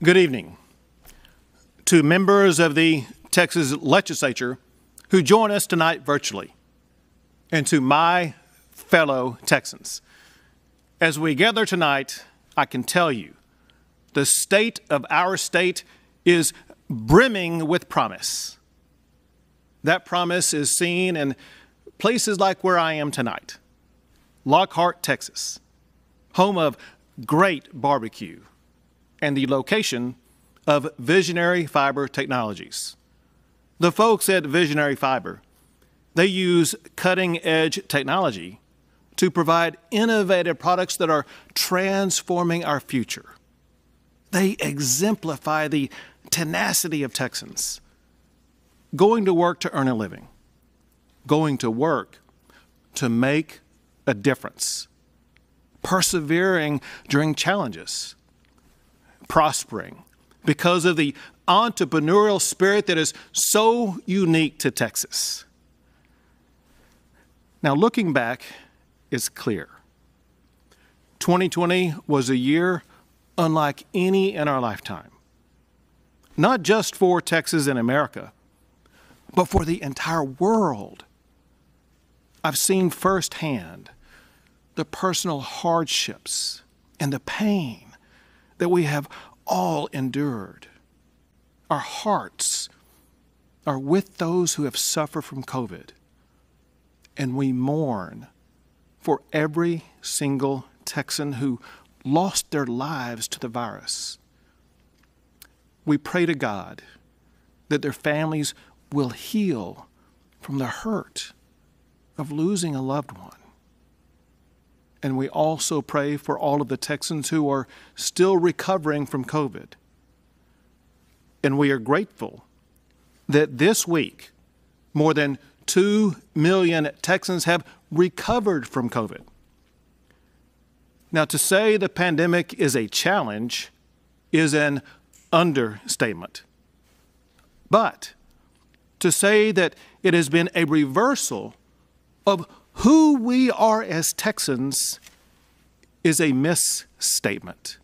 Good evening to members of the Texas Legislature who join us tonight virtually, and to my fellow Texans. As we gather tonight, I can tell you the state of our state is brimming with promise. That promise is seen in places like where I am tonight, Lockhart, Texas, home of great barbecue, and the location of Visionary Fiber Technologies. The folks at Visionary Fiber, they use cutting-edge technology to provide innovative products that are transforming our future. They exemplify the tenacity of Texans, going to work to earn a living, going to work to make a difference, persevering during challenges, prospering because of the entrepreneurial spirit that is so unique to Texas. Now, looking back, it's clear. 2020 was a year unlike any in our lifetime, not just for Texas and America, but for the entire world. I've seen firsthand the personal hardships and the pain that we have all endured. Our hearts are with those who have suffered from COVID, and we mourn for every single Texan who lost their lives to the virus. We pray to God that their families will heal from the hurt of losing a loved one. And we also pray for all of the Texans who are still recovering from COVID. And we are grateful that this week, more than 2 million Texans have recovered from COVID. Now, to say the pandemic is a challenge is an understatement. But to say that it has been a reversal of who we are as Texans is a misstatement.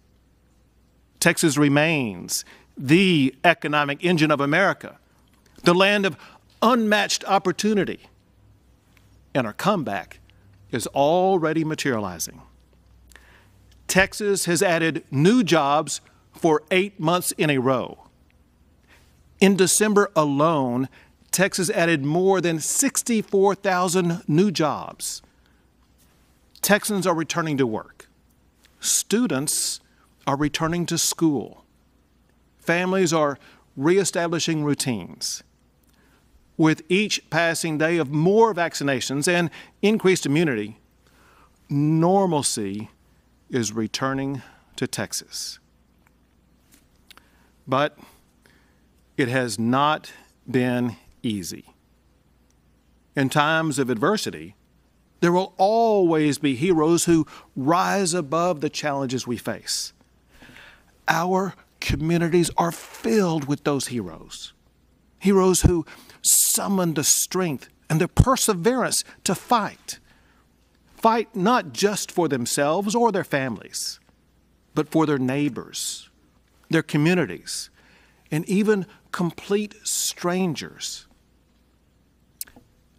Texas remains the economic engine of America, the land of unmatched opportunity, and our comeback is already materializing. Texas has added new jobs for 8 months in a row. In December alone, Texas added more than 64,000 new jobs. Texans are returning to work. Students are returning to school. Families are reestablishing routines. With each passing day of more vaccinations and increased immunity, normalcy is returning to Texas. But it has not been easy. In times of adversity, there will always be heroes who rise above the challenges we face. Our communities are filled with those heroes. Heroes who summon the strength and the perseverance to fight. Fight not just for themselves or their families, but for their neighbors, their communities, and even complete strangers.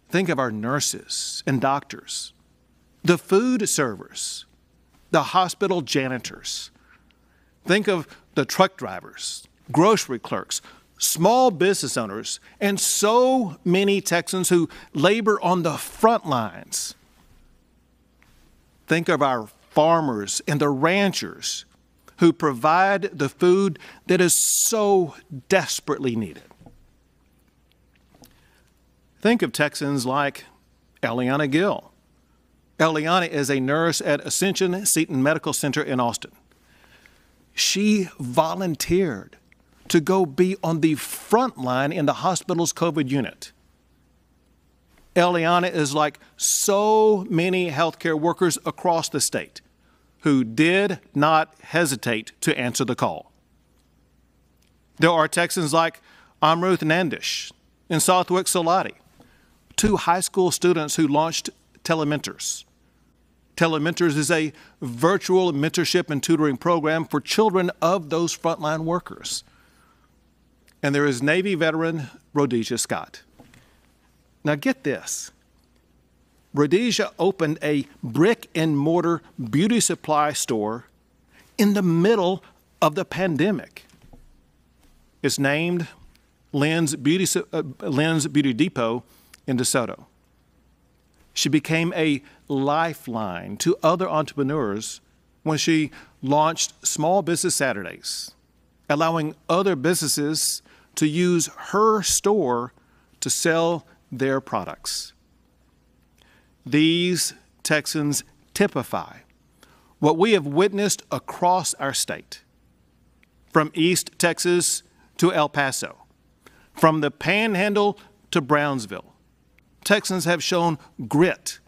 Think of our nurses and doctors, the food servers, the hospital janitors. Think of the truck drivers, grocery clerks, small business owners, and so many Texans who labor on the front lines. Think of our farmers and the ranchers who provide the food that is so desperately needed. Think of Texans like Eliana Gill. Eliana is a nurse at Ascension Seton Medical Center in Austin. She volunteered to go be on the front line in the hospital's COVID unit. Eliana is like so many healthcare workers across the state who did not hesitate to answer the call. There are Texans like Amruth Nandish and Southwick Salati, 2 high school students who launched Telemedicine. Telementors is a virtual mentorship and tutoring program for children of those frontline workers. And there is Navy veteran Rhodesia Scott. Now get this. Rhodesia opened a brick and mortar beauty supply store in the middle of the pandemic. It's named Lynn's Beauty Depot in DeSoto. She became a lifeline to other entrepreneurs when she launched Small Business Saturdays, allowing other businesses to use her store to sell their products. These Texans typify what we have witnessed across our state, from East Texas to El Paso, from the Panhandle to Brownsville. Texans have shown grit,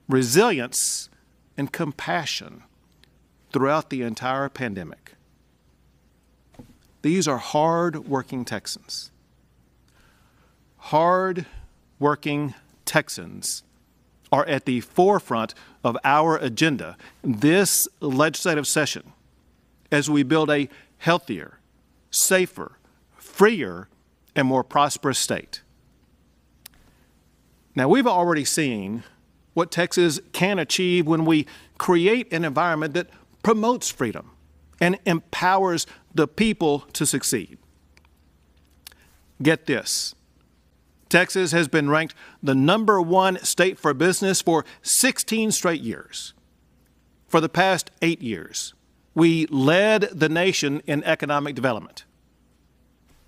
resilience, and compassion throughout the entire pandemic. These are hard-working Texans. Hard-working Texans are at the forefront of our agenda this legislative session as we build a healthier, safer, freer, and more prosperous state. Now, we've already seen what Texas can achieve when we create an environment that promotes freedom and empowers the people to succeed. Get this. Texas has been ranked the #1 state for business for 16 straight years. For the past 8 years, we led the nation in economic development.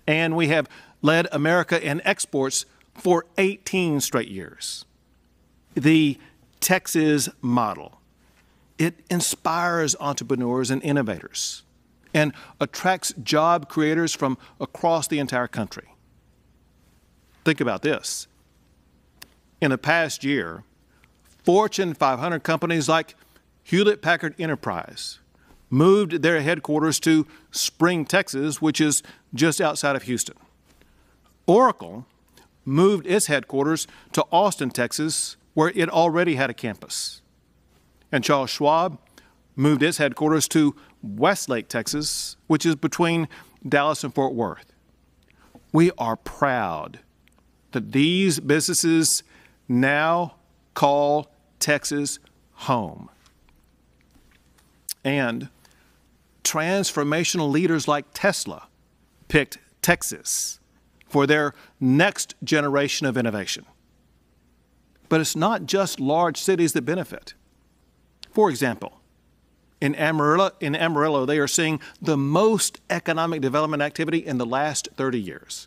And we have led America in exports for 18 straight years. The Texas model. It inspires entrepreneurs and innovators and attracts job creators from across the entire country. Think about this. In the past year, Fortune 500 companies like Hewlett-Packard Enterprise moved their headquarters to Spring, Texas, which is just outside of Houston. Oracle moved its headquarters to Austin, Texas, where it already had a campus. And Charles Schwab moved its headquarters to Westlake, Texas, which is between Dallas and Fort Worth. We are proud that these businesses now call Texas home. And transformational leaders like Tesla picked Texas for their next generation of innovation. But it's not just large cities that benefit. For example, in Amarillo, they are seeing the most economic development activity in the last 30 years.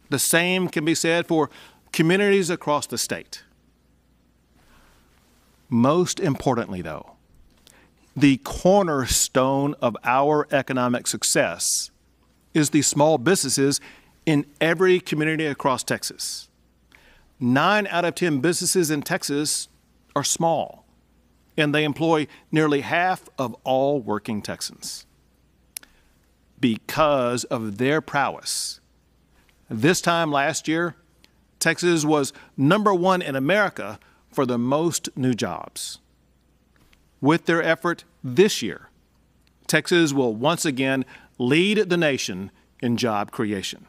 The same can be said for communities across the state. Most importantly, though, the cornerstone of our economic success is the small businesses in every community across Texas. 9 out of 10 businesses in Texas are small, and they employ nearly half of all working Texans. Because of their prowess, this time last year, Texas was #1 in America for the most new jobs. With their effort this year, Texas will once again lead the nation in job creation.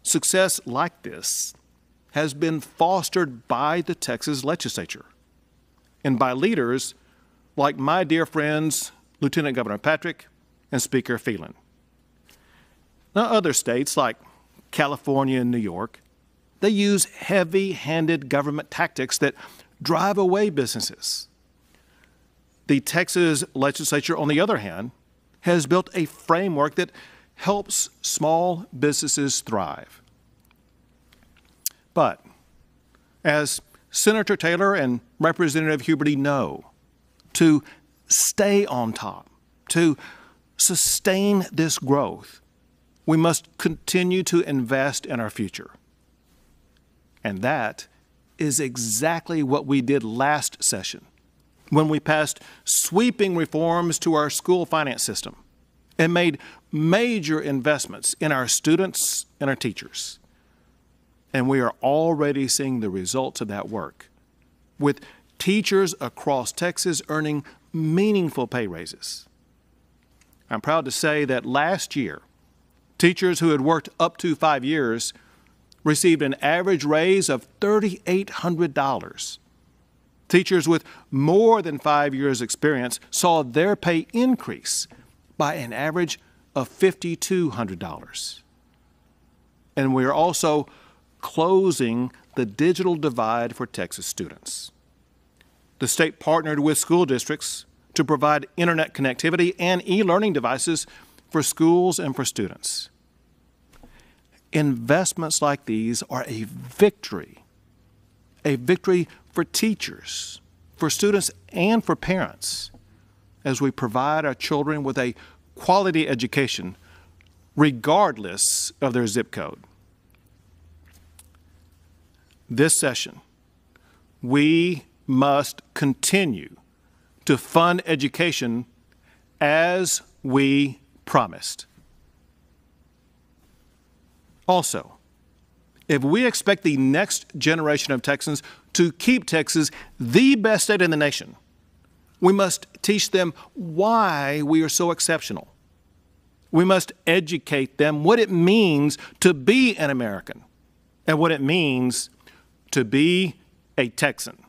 Success like this has been fostered by the Texas legislature and by leaders like my dear friends, Lieutenant Governor Patrick and Speaker Phelan. Now, other states like California and New York, they use heavy-handed government tactics that drive away businesses. The Texas legislature, on the other hand, has built a framework that helps small businesses thrive. But as Senator Taylor and Representative Huberty know, to stay on top, to sustain this growth, we must continue to invest in our future. And that is exactly what we did last session when we passed sweeping reforms to our school finance system and made major investments in our students and our teachers. And we are already seeing the results of that work with teachers across Texas earning meaningful pay raises. I'm proud to say that last year, teachers who had worked up to 5 years received an average raise of $3,800. Teachers with more than 5 years' experience saw their pay increase by an average of $5,200. And we are also closing the digital divide for Texas students. The state partnered with school districts to provide internet connectivity and e-learning devices for schools and for students. Investments like these are a victory for teachers, for students, and for parents as we provide our children with a quality education regardless of their zip code. This session, we must continue to fund education as we promised. Also, if we expect the next generation of Texans to keep Texas the best state in the nation, we must teach them why we are so exceptional. We must educate them what it means to be an American and what it means to be a Texan.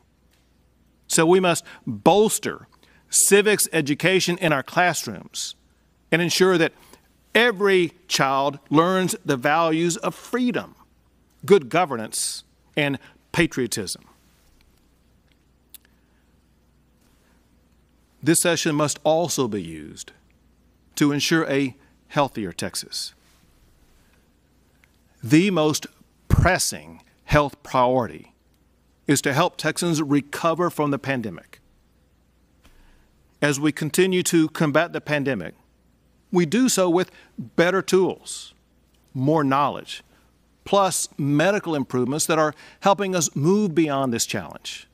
So we must bolster civics education in our classrooms and ensure that every child learns the values of freedom, good governance, and patriotism. This session must also be used to ensure a healthier Texas. The most pressing health priority is to help Texans recover from the pandemic. As we continue to combat the pandemic, we do so with better tools, more knowledge, plus medical improvements that are helping us move beyond this challenge.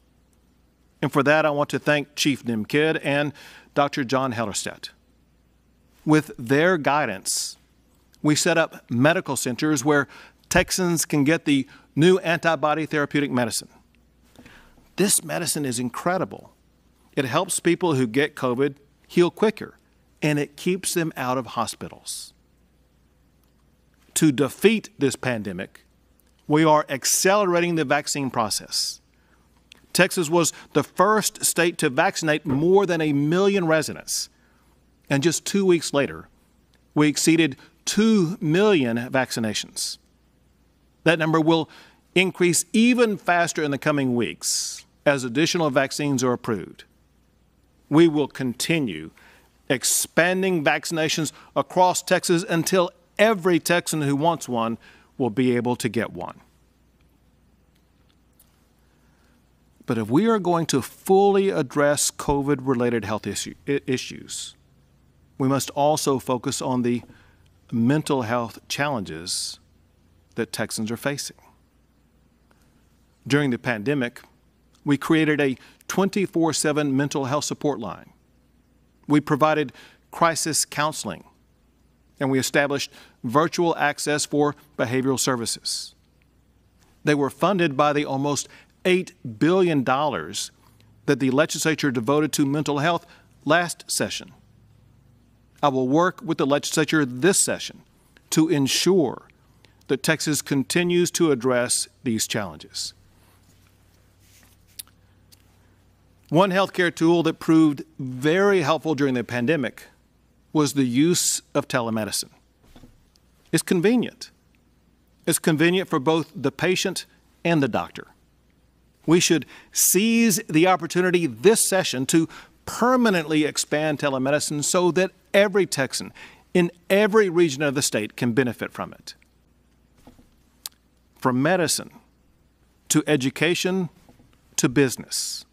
And for that, I want to thank Chief Nim Kidd and Dr. John Hellerstedt. With their guidance, we set up medical centers where Texans can get the new antibody therapeutic medicine. This medicine is incredible. It helps people who get COVID heal quicker, and it keeps them out of hospitals. To defeat this pandemic, we are accelerating the vaccine process. Texas was the first state to vaccinate more than 1 million residents. And just 2 weeks later, we exceeded 2 million vaccinations. That number will increase even faster in the coming weeks as additional vaccines are approved. We will continue expanding vaccinations across Texas until every Texan who wants one will be able to get one. But if we are going to fully address COVID-related health issues, we must also focus on the mental health challenges that Texans are facing. During the pandemic, we created a 24/7 mental health support line. We provided crisis counseling, and we established virtual access for behavioral services. They were funded by the almost $8 billion that the legislature devoted to mental health last session. I will work with the legislature this session to ensure that Texas continues to address these challenges. One healthcare tool that proved very helpful during the pandemic was the use of telemedicine. It's convenient. It's convenient for both the patient and the doctor. We should seize the opportunity this session to permanently expand telemedicine so that every Texan in every region of the state can benefit from it. From medicine to education to business,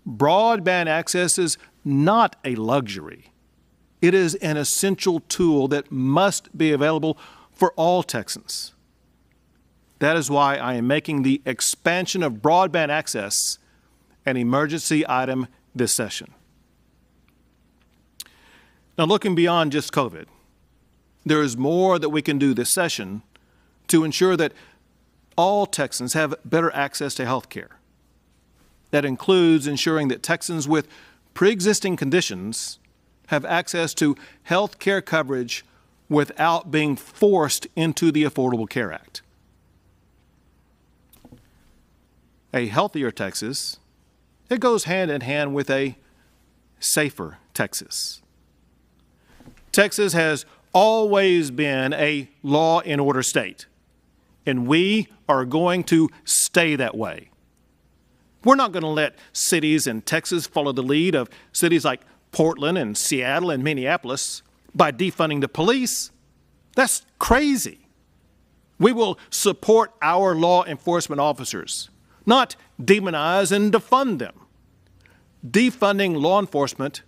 broadband access is not a luxury. It is an essential tool that must be available for all Texans. That is why I am making the expansion of broadband access an emergency item this session. Now, looking beyond just COVID, there is more that we can do this session to ensure that all Texans have better access to health care. that includes ensuring that Texans with pre-existing conditions have access to health care coverage without being forced into the Affordable Care Act. A healthier Texas, it goes hand in hand with a safer Texas. Texas has always been a law and order state, and we are going to stay that way. We're not going to let cities in Texas follow the lead of cities like Portland and Seattle and Minneapolis by defunding the police. That's crazy. We will support our law enforcement officers, not demonize and defund them. Defunding law enforcement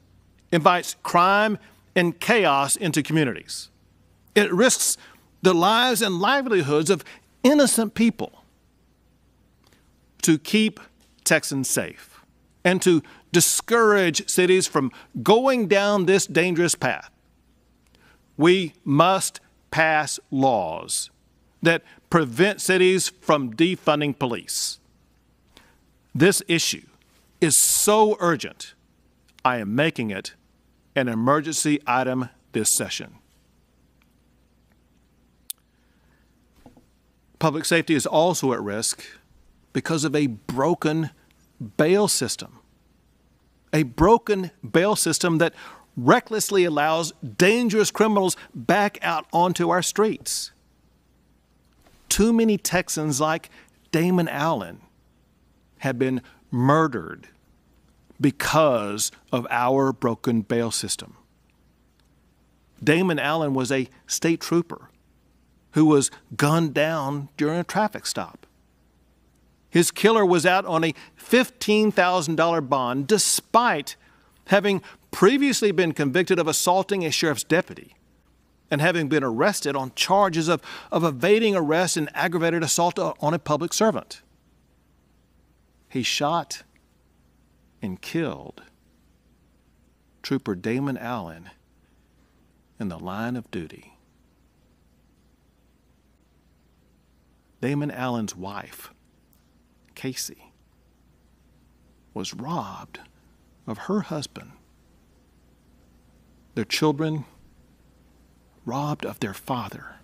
invites crime and chaos into communities. It risks the lives and livelihoods of innocent people. To keep Texans safe and to discourage cities from going down this dangerous path, we must pass laws that prevent cities from defunding police. This issue is so urgent, I am making it an emergency item this session. Public safety is also at risk because of a broken bail system. A broken bail system that recklessly allows dangerous criminals back out onto our streets. Too many Texans like Damon Allen have been murdered because of our broken bail system. Damon Allen was a state trooper who was gunned down during a traffic stop. His killer was out on a $15,000 bond despite having previously been convicted of assaulting a sheriff's deputy and having been arrested on charges of evading arrest and aggravated assault on a public servant. He shot and killed Trooper Damon Allen in the line of duty. Damon Allen's wife, Casey, was robbed of her husband. Their children robbed of their father.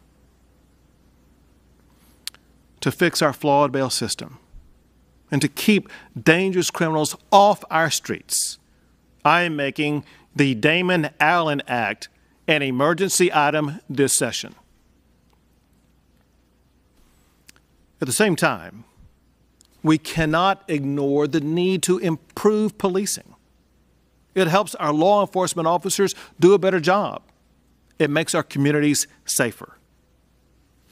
To fix our flawed bail system and to keep dangerous criminals off our streets, I am making the Damon Allen Act an emergency item this session. At the same time, we cannot ignore the need to improve policing. It helps our law enforcement officers do a better job. It makes our communities safer.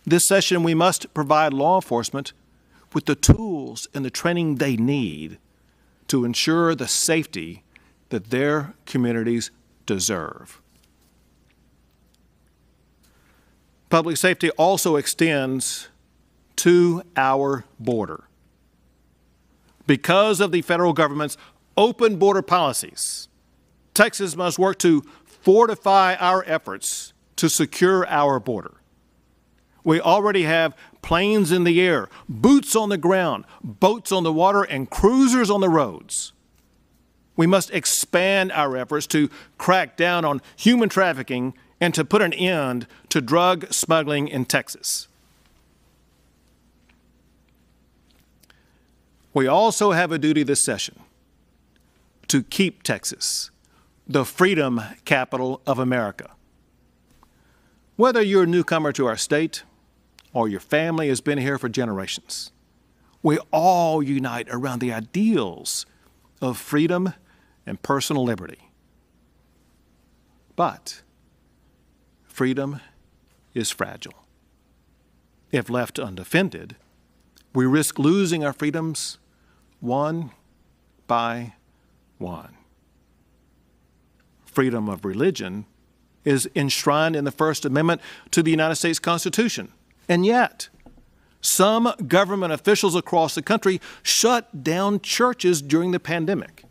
This session, we must provide law enforcement with the tools and the training they need to ensure the safety that their communities deserve. Public safety also extends to our border. Because of the federal government's open border policies, Texas must work to fortify our efforts to secure our border. We already have planes in the air, boots on the ground, boats on the water, and cruisers on the roads. We must expand our efforts to crack down on human trafficking and to put an end to drug smuggling in Texas. We also have a duty this session to keep Texas the freedom capital of America. Whether you're a newcomer to our state or your family has been here for generations, we all unite around the ideals of freedom and personal liberty. But freedom is fragile. If left undefended, we risk losing our freedoms one by one. Freedom of religion is enshrined in the First Amendment to the United States Constitution. And yet, some government officials across the country shut down churches during the pandemic.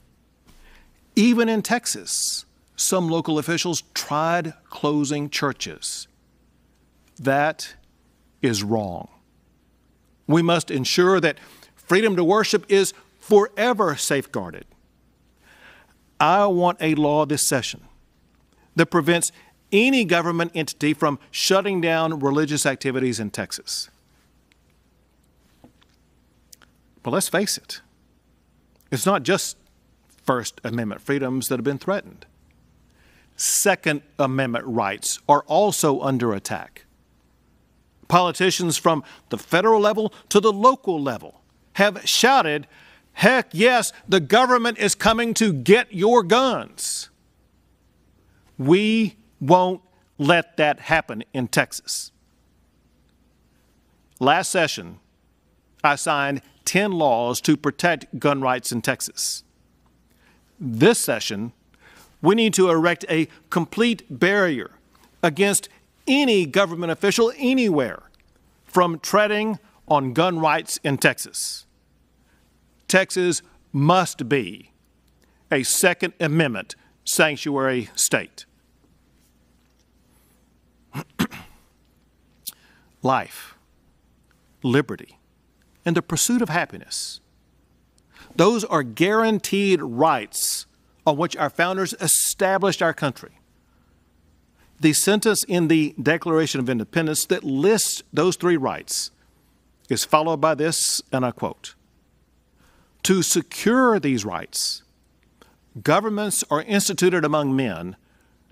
Even in Texas, some local officials tried closing churches. That is wrong. We must ensure that freedom to worship is forever safeguarded. I want a law this session that prevents any government entity from shutting down religious activities in Texas. But let's face it, it's not just First Amendment freedoms that have been threatened. Second Amendment rights are also under attack. Politicians from the federal level to the local level have shouted, "Heck yes, the government is coming to get your guns." We won't let that happen in Texas. Last session, I signed 10 laws to protect gun rights in Texas. This session, we need to erect a complete barrier against any government official anywhere from treading on gun rights in Texas. Texas must be a Second Amendment sanctuary state. Life, liberty, and the pursuit of happiness. Those are guaranteed rights on which our founders established our country. The sentence in the Declaration of Independence that lists those three rights is followed by this, and I quote, "To secure these rights, governments are instituted among men,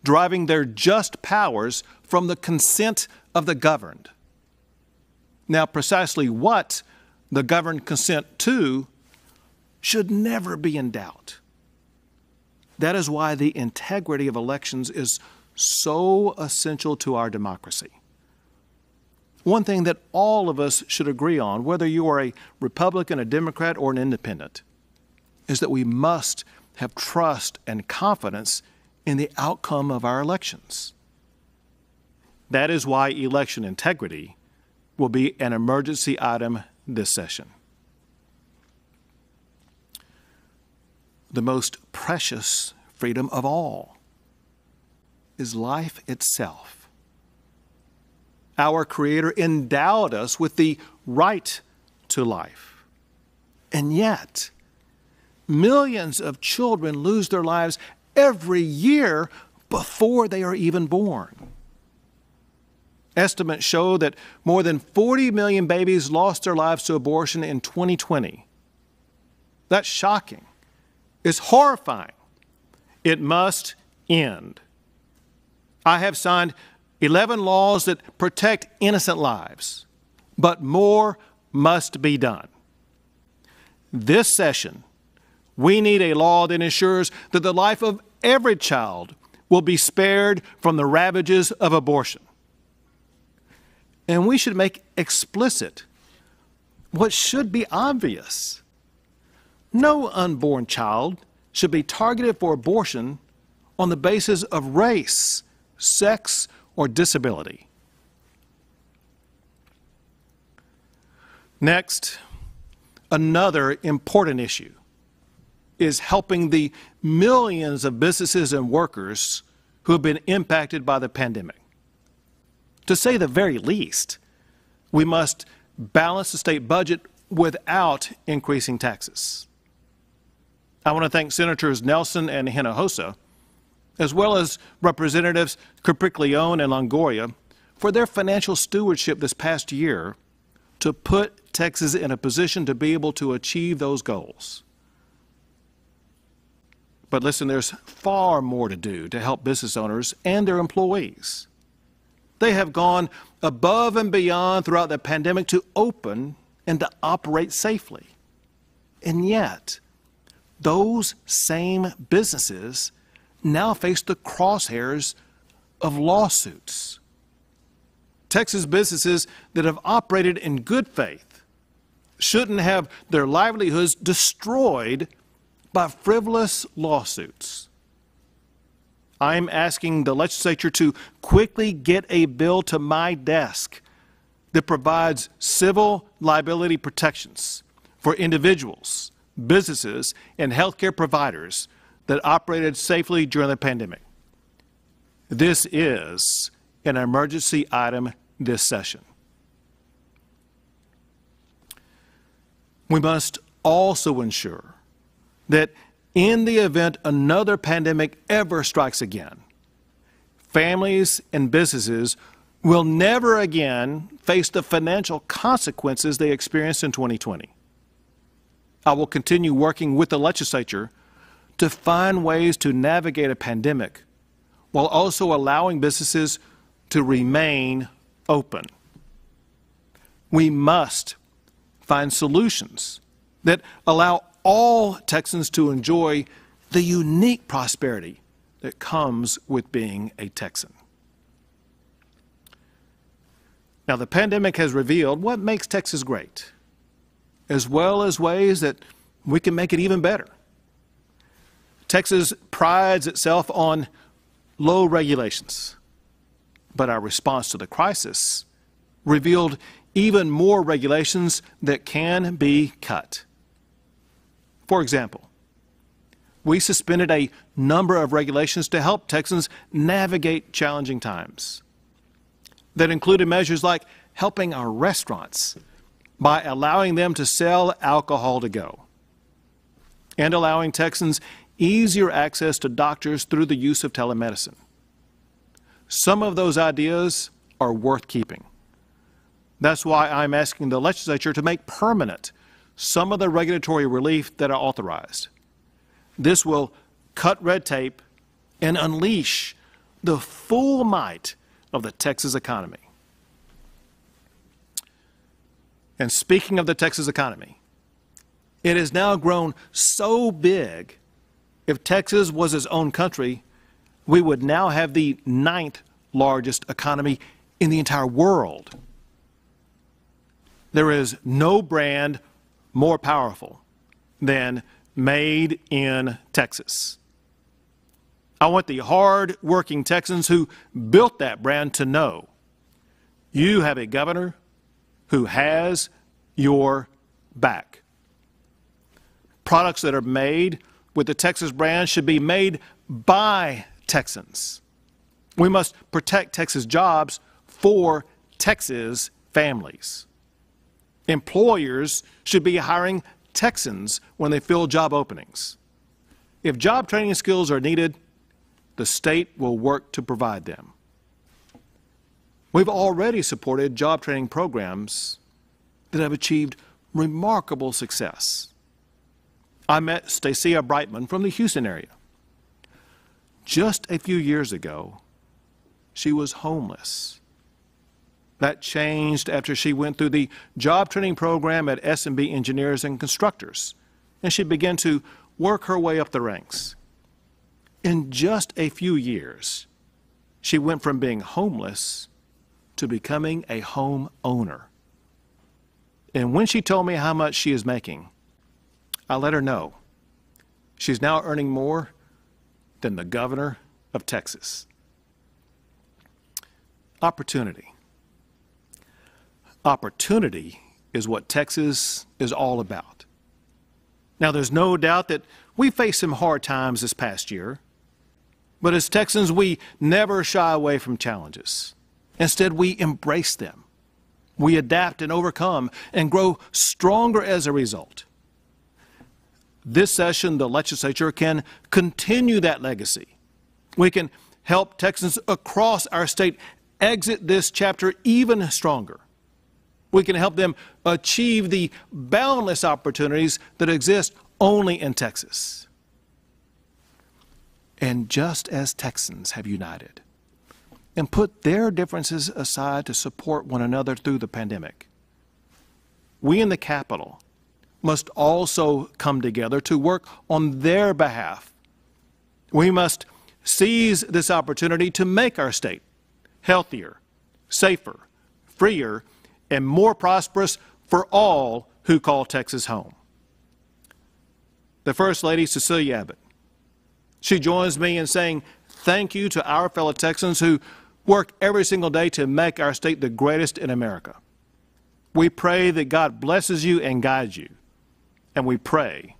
deriving their just powers from the consent of the governed." Now, precisely what the governed consent to should never be in doubt. That is why the integrity of elections is so essential to our democracy. One thing that all of us should agree on, whether you are a Republican, a Democrat, or an independent, is that we must have trust and confidence in the outcome of our elections. That is why election integrity will be an emergency item this session. The most precious freedom of all is life itself. Our Creator endowed us with the right to life. And yet, millions of children lose their lives every year before they are even born. Estimates show that more than 40 million babies lost their lives to abortion in 2020. That's shocking. It's horrifying. It must end. I have signed 11 laws that protect innocent lives, but more must be done. This session, we need a law that ensures that the life of every child will be spared from the ravages of abortion. And we should make explicit what should be obvious. No unborn child should be targeted for abortion on the basis of race, sex, or disability. Next, another important issue is helping the millions of businesses and workers who have been impacted by the pandemic. To say the very least, we must balance the state budget without increasing taxes. I want to thank Senators Nelson and Hinojosa, as well as Representatives Capriglione and Longoria, for their financial stewardship this past year to put Texas in a position to be able to achieve those goals. But listen, there's far more to do to help business owners and their employees. They have gone above and beyond throughout the pandemic to open and to operate safely. And yet, those same businesses now face the crosshairs of lawsuits. Texas businesses that have operated in good faith shouldn't have their livelihoods destroyed by frivolous lawsuits. I'm asking the legislature to quickly get a bill to my desk that provides civil liability protections for individuals, businesses, and healthcare providers that operated safely during the pandemic. This is an emergency item this session. We must also ensure that in the event another pandemic ever strikes again, families and businesses will never again face the financial consequences they experienced in 2020. I will continue working with the legislature to find ways to navigate a pandemic while also allowing businesses to remain open. We must find solutions that allow all Texans to enjoy the unique prosperity that comes with being a Texan. Now, the pandemic has revealed what makes Texas great, as well as ways that we can make it even better. Texas prides itself on low regulations, but our response to the crisis revealed even more regulations that can be cut. For example, we suspended a number of regulations to help Texans navigate challenging times. That included measures like helping our restaurants by allowing them to sell alcohol to go, and allowing Texans easier access to doctors through the use of telemedicine. Some of those ideas are worth keeping. That's why I'm asking the legislature to make permanent some of the regulatory relief that are authorized. This will cut red tape and unleash the full might of the Texas economy. And speaking of the Texas economy, it has now grown so big, if Texas was its own country, we would now have the 9th largest economy in the entire world. There is no brand more powerful than Made in Texas. I want the hard-working Texans who built that brand to know you have a governor who has your back. Products that are made with the Texas brand should be made by Texans. We must protect Texas jobs for Texas families. Employers should be hiring Texans when they fill job openings. If job training skills are needed, the state will work to provide them. We've already supported job training programs that have achieved remarkable success. I met Stacia Brightman from the Houston area. Just a few years ago, she was homeless. That changed after she went through the job training program at S&B Engineers and Constructors, and she began to work her way up the ranks. In just a few years, she went from being homeless to becoming a home owner. And when she told me how much she is making, I let her know she's now earning more than the governor of Texas. Opportunity. Opportunity is what Texas is all about. Now, there's no doubt that we faced some hard times this past year, but as Texans, we never shy away from challenges. Instead, we embrace them. We adapt and overcome and grow stronger as a result. This session, the legislature can continue that legacy. We can help Texans across our state exit this chapter even stronger. We can help them achieve the boundless opportunities that exist only in Texas. And just as Texans have united and put their differences aside to support one another through the pandemic, we in the Capitol must also come together to work on their behalf. We must seize this opportunity to make our state healthier, safer, freer, and more prosperous for all who call Texas home. The First Lady, Cecilia Abbott, she joins me in saying thank you to our fellow Texans who work every single day to make our state the greatest in America. We pray that God blesses you and guides you, and we pray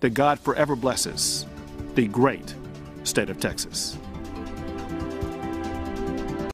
that God forever blesses the great state of Texas.